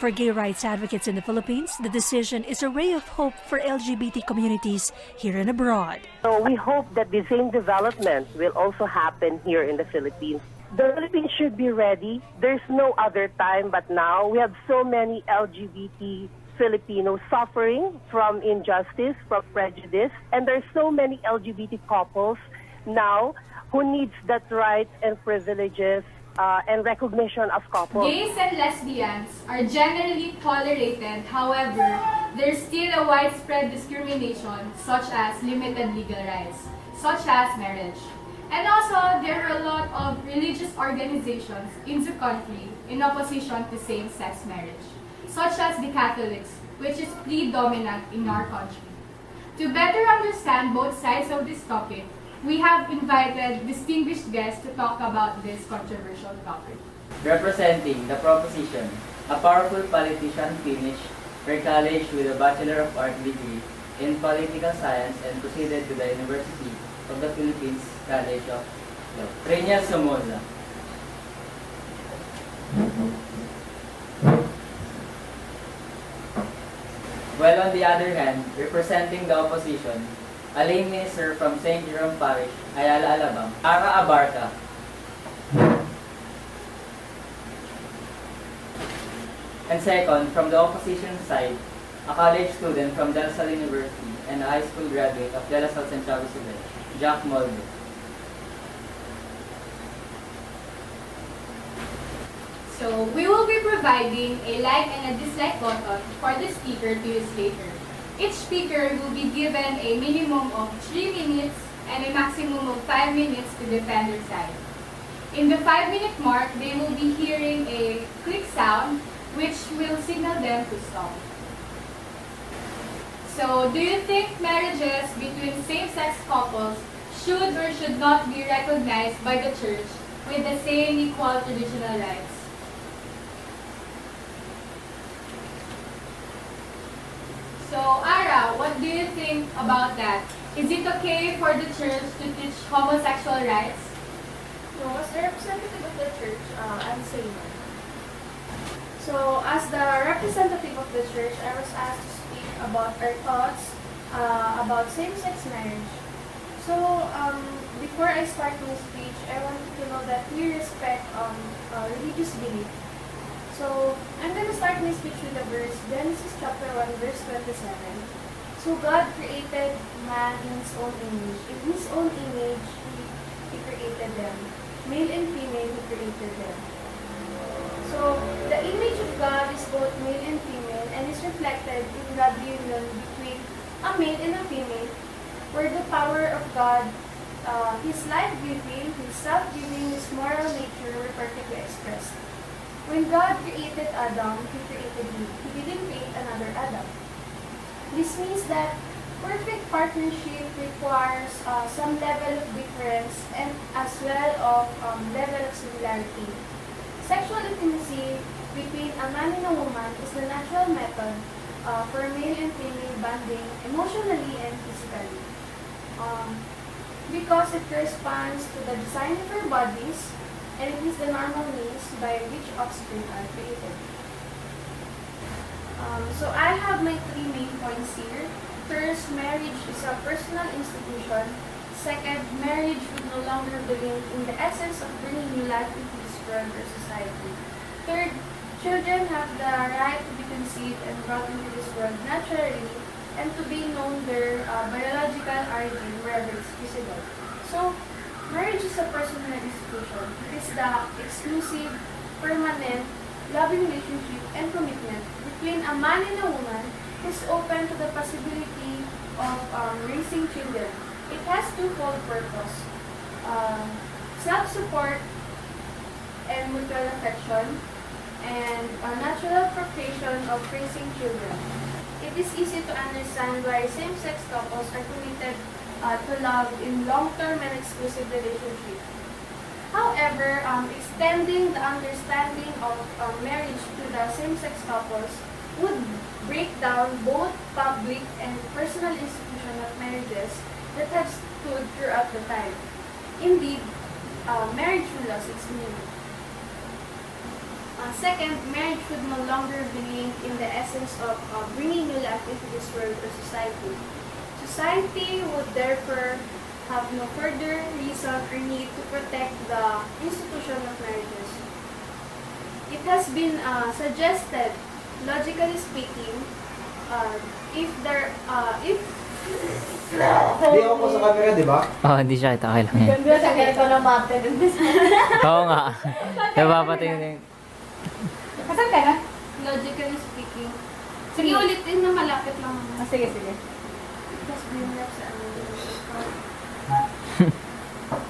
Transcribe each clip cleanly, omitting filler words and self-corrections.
For gay rights advocates in the Philippines, the decision is a ray of hope for LGBT communities here and abroad. So we hope that the same development will also happen here in the Philippines. The Philippines should be ready. There's no other time but now. We have so many LGBT Filipinos suffering from injustice, from prejudice, and there's so many LGBT couples now who needs that rights and privileges and recognition of couples. Gays and lesbians are generally tolerated. However, there's still a widespread discrimination such as limited legal rights, such as marriage. And also, there are a lot of religious organizations in the country in opposition to same-sex marriage, such as the Catholics, which is predominant in our country. To better understand both sides of this topic, we have invited distinguished guests to talk about this controversial topic. Representing the proposition, a powerful politician finished her college with a Bachelor of Arts degree in Political Science and proceeded to the University of the Philippines College of Law. Reina Somoza. While on the other hand, representing the opposition, a lay minister from St. Jerome Parish, Ayala, Alabang, Ara Abarca. And second, from the opposition side, a college student from De La Salle University and a high school graduate of De La Salle San Chavez Isabel, Jack Molde. So, we will be providing a like and a dislike button for the speaker to use later. Each speaker will be given a minimum of 3 minutes and a maximum of 5 minutes to defend their side. In the 5-minute mark, they will be hearing a click sound which will signal them to stop. So, do you think marriages between same-sex couples should or should not be recognized by the church with the same equal traditional rights? So, Ara, what do you think about that? Is it okay for the church to teach homosexual rights? No, as the representative of the church, I'm saying no. So, as the representative of the church, I was asked to speak about our thoughts about same-sex marriage. So, before I start my speech, I want you to know that we respect religious belief. So, I'm going to start my speech with the verse, Genesis chapter 1, verse 27. So, God created man in His own image. In His own image, He created them. Male and female, He created them. So, the image of God is both male and female and is reflected in God's union between a male and a female, where the power of God, His life-giving, His self-giving, His moral nature were perfectly expressed. When God created Adam, He created Eve. He didn't create another Adam. This means that perfect partnership requires some level of difference and as well of level of similarity. Sexual intimacy between a man and a woman is the natural method for male and female bonding emotionally and physically. Because it corresponds to the design of our bodies, and it is the normal means by which offspring are created. So I have my 3 main points here. First, marriage is a personal institution. Second, marriage would no longer be linked in the essence of bringing new life into this world or society. Third, children have the right to be conceived and brought into this world naturally and to be known their biological origin wherever it's visible. So, marriage is a personal institution. It is the exclusive, permanent, loving relationship and commitment between a man and a woman who is open to the possibility of raising children. It has twofold purpose: self-support and mutual affection, and a natural procreation of raising children. It is easy to understand why same-sex couples are committed to love in long-term and exclusive relationship. However, extending the understanding of marriage to the same-sex couples would break down both public and personal institutional marriages that have stood throughout the time. Indeed, marriage will lose its meaning. Second, marriage should no longer be linked in the essence of bringing new life into this world or society. Society would therefore have no further reason or need to protect the institution of marriages. It has been suggested, logically speaking, if Hindi ako po sa camera, di ba? Oh, hindi siya kita. Okay lang yan. ganda sa ganito na mate. Oo nga. Napapatay na yung... Kasan ka na? Logically speaking. Sige, ulitin na malapit lang. Sige, sige. It has been left sa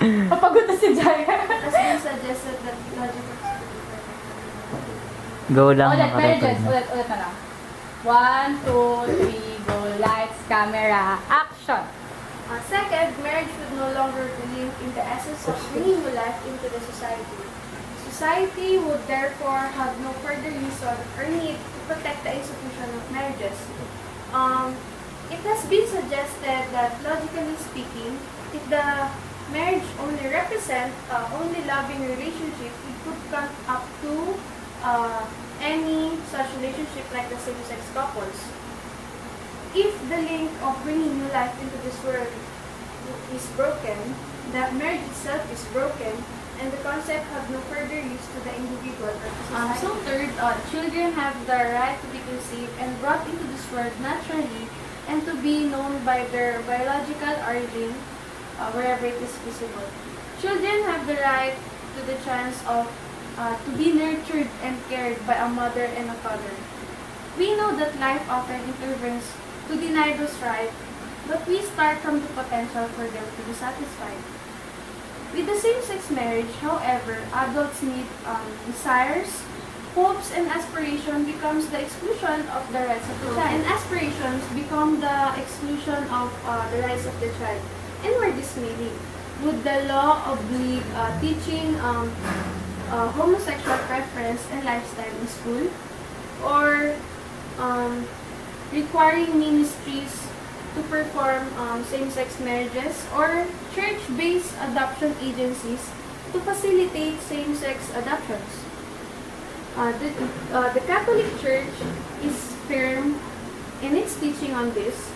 Papagod na si Jaya. It has been suggested that logically speaking. Go lang, Ulit, nakarecord marriages. na. Ulit na lang. 1, 2, 3, go. Lights, camera, action. Second, marriage should no longer be linked in the essence of bringing new life into the society. Society would therefore have no further reason or need to protect the institution of marriages. It has been suggested that, logically speaking, if the marriage only represent only loving relationship, it could come up to any such relationship like the same-sex couples. If the link of bringing new life into this world is broken, that marriage itself is broken, and the concept have no further use to the individual or to society. So third, children have the right to be conceived and brought into this world naturally and to be known by their biological origin wherever it is visible. Children have the right to the chance of to be nurtured and cared by a mother and a father. We know that life often intervenes to deny those rights, but we start from the potential for them to be satisfied. With the same-sex marriage, however, adults need desires, hopes, and aspiration becomes the exclusion of the rights of the child. And aspirations become the exclusion of the rights of the child. And where this may lead? Would the law oblige teaching homosexual preference and lifestyle in school? Or requiring ministries to perform same-sex marriages, or church-based adoption agencies to facilitate same-sex adoptions? The Catholic Church is firm in its teaching on this.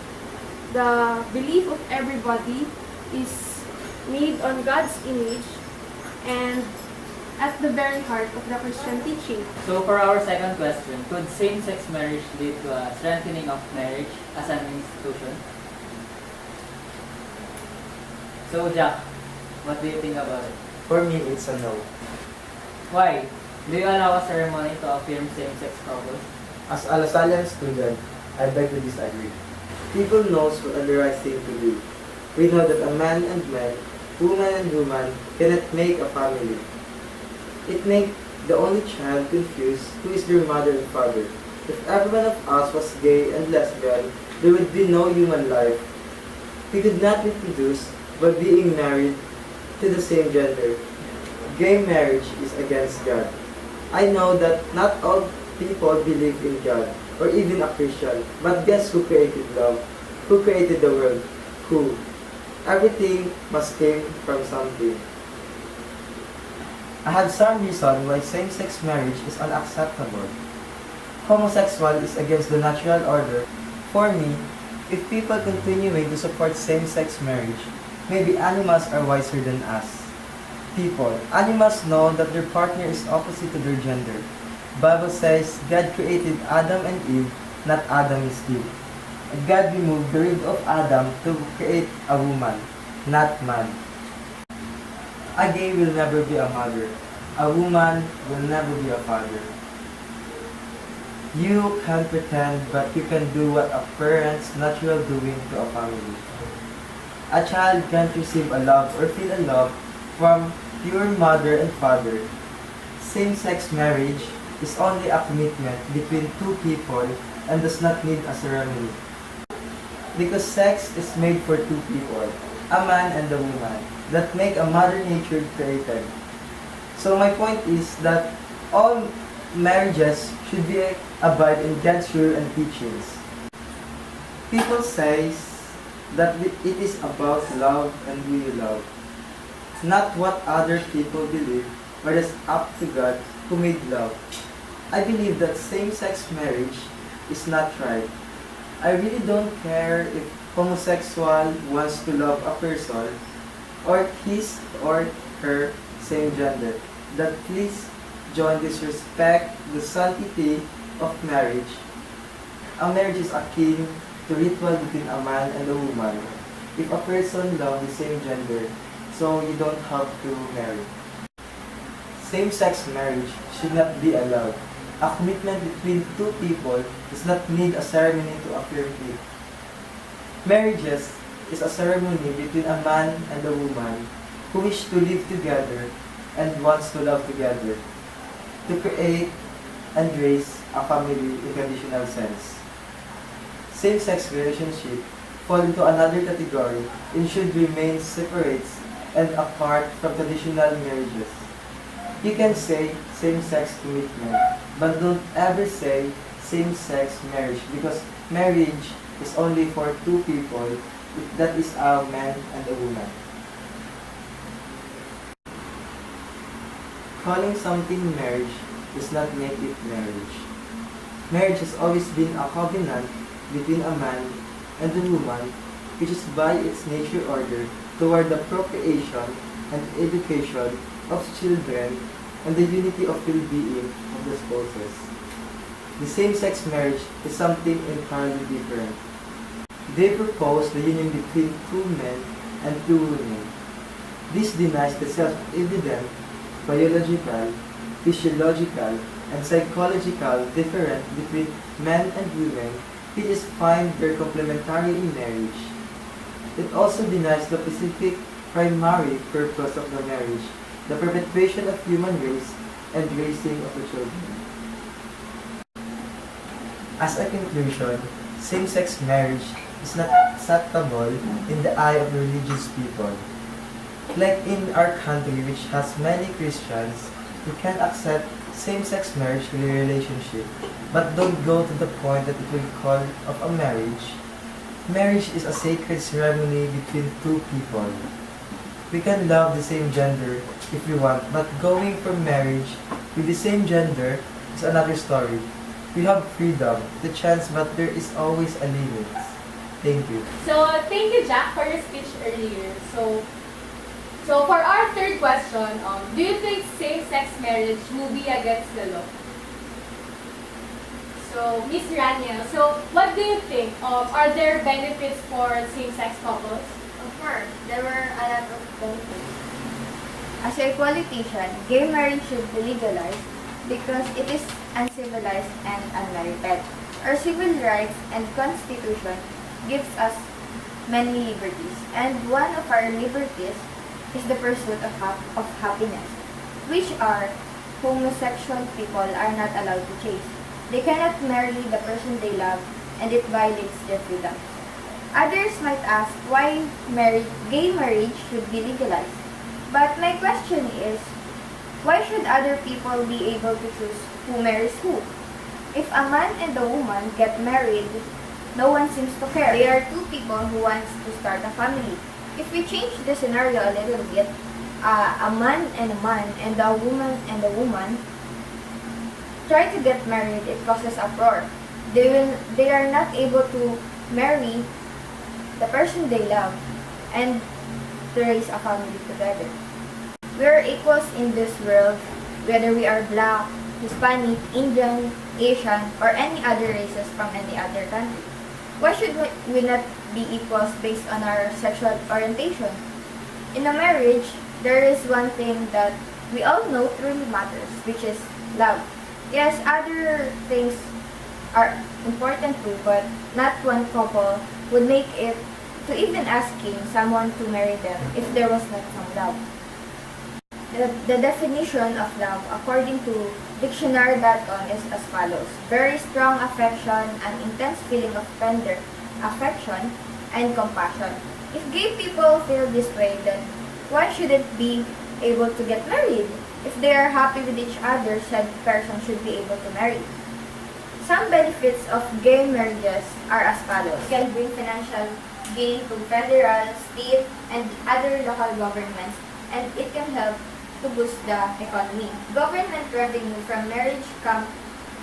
The belief of everybody is made on God's image and at the very heart of the Christian teaching. So for our second question, could same-sex marriage lead to a strengthening of marriage as an institution? So Jack, what do you think about it? For me, it's a no. Why? Do you allow a ceremony to affirm same-sex couples? As a Lasallian student, I beg to disagree. People knows what are the right thing to do. We know that a man and man, woman and woman cannot make a family. It makes the only child confused who is their mother and father. If every one of us was gay and lesbian, there would be no human life. We could not reproduce by being married to the same gender. Gay marriage is against God. I know that not all people believe in God, or even a Christian, but guess who created love? Who created the world? Who? Everything must came from something. I have some reason why same-sex marriage is unacceptable. Homosexual is against the natural order. For me, if people continuing to support same-sex marriage, maybe animals are wiser than us. People, animals know that their partner is opposite to their gender. Bible says God created Adam and Eve, not Adam and Eve. And God removed the rib of Adam to create a woman, not man. A gay will never be a mother. A woman will never be a father. You can pretend, but you can do what a parent's natural doing to a family. A child can't receive a love or feel a love from pure mother and father. Same-sex marriage is only a commitment between two people and does not need a ceremony. Because sex is made for two people, a man and a woman, that make a mother nature created. So my point is that all marriages should be abide in God's rule and teachings. People say that it is about love and who you love, not what other people believe, but it's up to God who made love. I believe that same-sex marriage is not right. I really don't care if homosexual wants to love a person or his or her same gender. That please don't disrespect the sanctity of marriage. A marriage is akin to ritual between a man and a woman. If a person loves the same gender, so you don't have to marry. Same-sex marriage should not be allowed. A commitment between two people does not need a ceremony to affirm it. Marriages is a ceremony between a man and a woman who wish to live together and wants to love together, to create and raise a family in traditional sense. Same-sex relationship fall into another category and should remain separate and apart from traditional marriages. You can say same-sex commitment, but don't ever say same-sex marriage because marriage is only for two people, that is a man and a woman. Calling something marriage does not make it marriage. Marriage has always been a covenant between a man and a woman, which is by its nature ordered toward the procreation and education of children and the unity of well-being of the spouses. The same-sex marriage is something entirely different. They propose the union between two men and two women. This denies the self-evident biological, physiological, and psychological difference between men and women, which is find their complementary in marriage. It also denies the specific primary purpose of the marriage, the perpetuation of human race and raising of the children. As a conclusion, same-sex marriage is not acceptable in the eye of religious people. Like in our country, which has many Christians, we can accept same-sex marriage relationship, but don't go to the point that it will call of a marriage. Marriage is a sacred ceremony between two people. We can love the same gender if we want, but going for marriage with the same gender is another story. We have freedom, the chance, but there is always a limit. Thank you. So, thank you, Jack, for your speech earlier. So for our third question, do you think same-sex marriage will be against the law? So, Miss Raniel, so what do you think? Are there benefits for same-sex couples? Of course, there were a lot of benefits. As a politician, gay marriage should be legalized because it is uncivilized and unmerited. Our civil rights and constitution gives us many liberties, and one of our liberties is the pursuit of happiness, which are homosexual people are not allowed to chase. They cannot marry the person they love, and it violates their freedom. Others might ask why gay marriage should be legalized. But my question is, why should other people be able to choose who marries who? If a man and a woman get married, no one seems to care. They are two people who want to start a family. If we change the scenario a little bit, a man and a woman try to get married, it causes uproar. They are not able to marry the person they love and to raise a family together. We are equals in this world, whether we are black, Hispanic, Indian, Asian, or any other races from any other country. Why should we not be equals based on our sexual orientation? In a marriage, there is one thing that we all know truly matters, which is love. Yes, other things are important too, but not one couple would make it to even asking someone to marry them if there was not some love. The definition of love, according to dictionary.com, is as follows: very strong affection, an intense feeling of tender affection and compassion. If gay people feel this way, then why shouldn't be able to get married? If they are happy with each other, said person should be able to marry. Some benefits of gay marriages are as follows: it can bring financial gain to federal, state, and other local governments, and it can help to to boost the economy. Government revenue from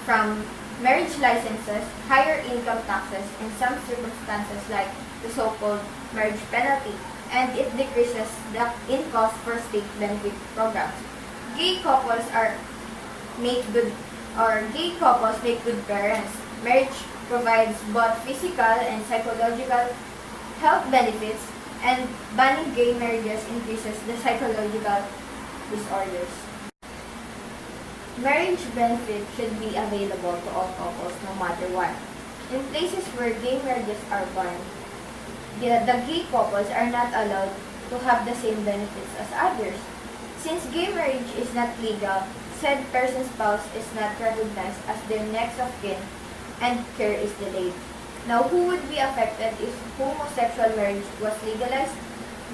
from marriage licenses, higher income taxes, in some circumstances like the so-called marriage penalty, and it decreases the in cost for state benefit programs. Gay couples make good parents. Marriage provides both physical and psychological health benefits, and banning gay marriages increases the psychological disorders. Marriage benefit should be available to all couples no matter what. In places where gay marriages are banned, the gay couples are not allowed to have the same benefits as others. Since gay marriage is not legal, said person's spouse is not recognized as their next of kin and care is delayed. Now, who would be affected if homosexual marriage was legalized?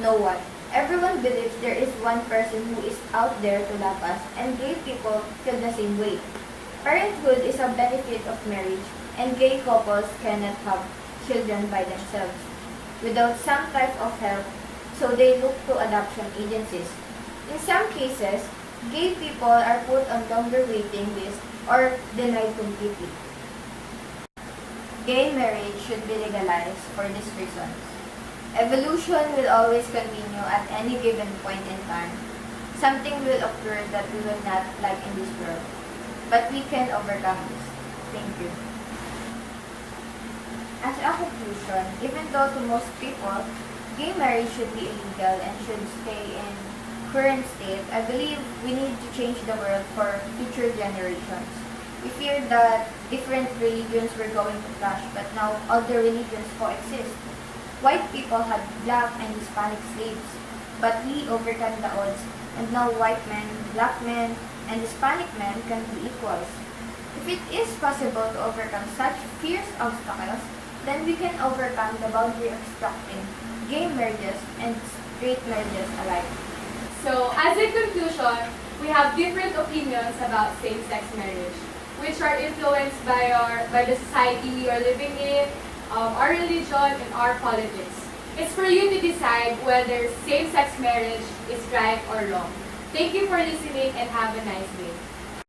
No one. Everyone believes there is one person who is out there to love us, and gay people feel the same way. Parenthood is a benefit of marriage, and gay couples cannot have children by themselves without some type of help, so they look to adoption agencies. In some cases, gay people are put on longer waiting lists or denied completely. Gay marriage should be legalized for these reasons. Evolution will always continue at any given point in time. Something will occur that we will not like in this world, but we can overcome this. Thank you. As a conclusion, even though to most people, gay marriage should be illegal and should stay in current state, I believe we need to change the world for future generations. We fear that different religions were going to clash, but now all the religions coexist. White people had black and Hispanic slaves, but we overcame the odds, and now white men, black men, and Hispanic men can be equals. If it is possible to overcome such fierce obstacles, then we can overcome the boundary obstructing gay marriages and straight marriages alike. So, as a conclusion, we have different opinions about same-sex marriage, which are influenced by the society we are living in, our religion, and our politics. It's for you to decide whether same-sex marriage is right or wrong. Thank you for listening and have a nice day.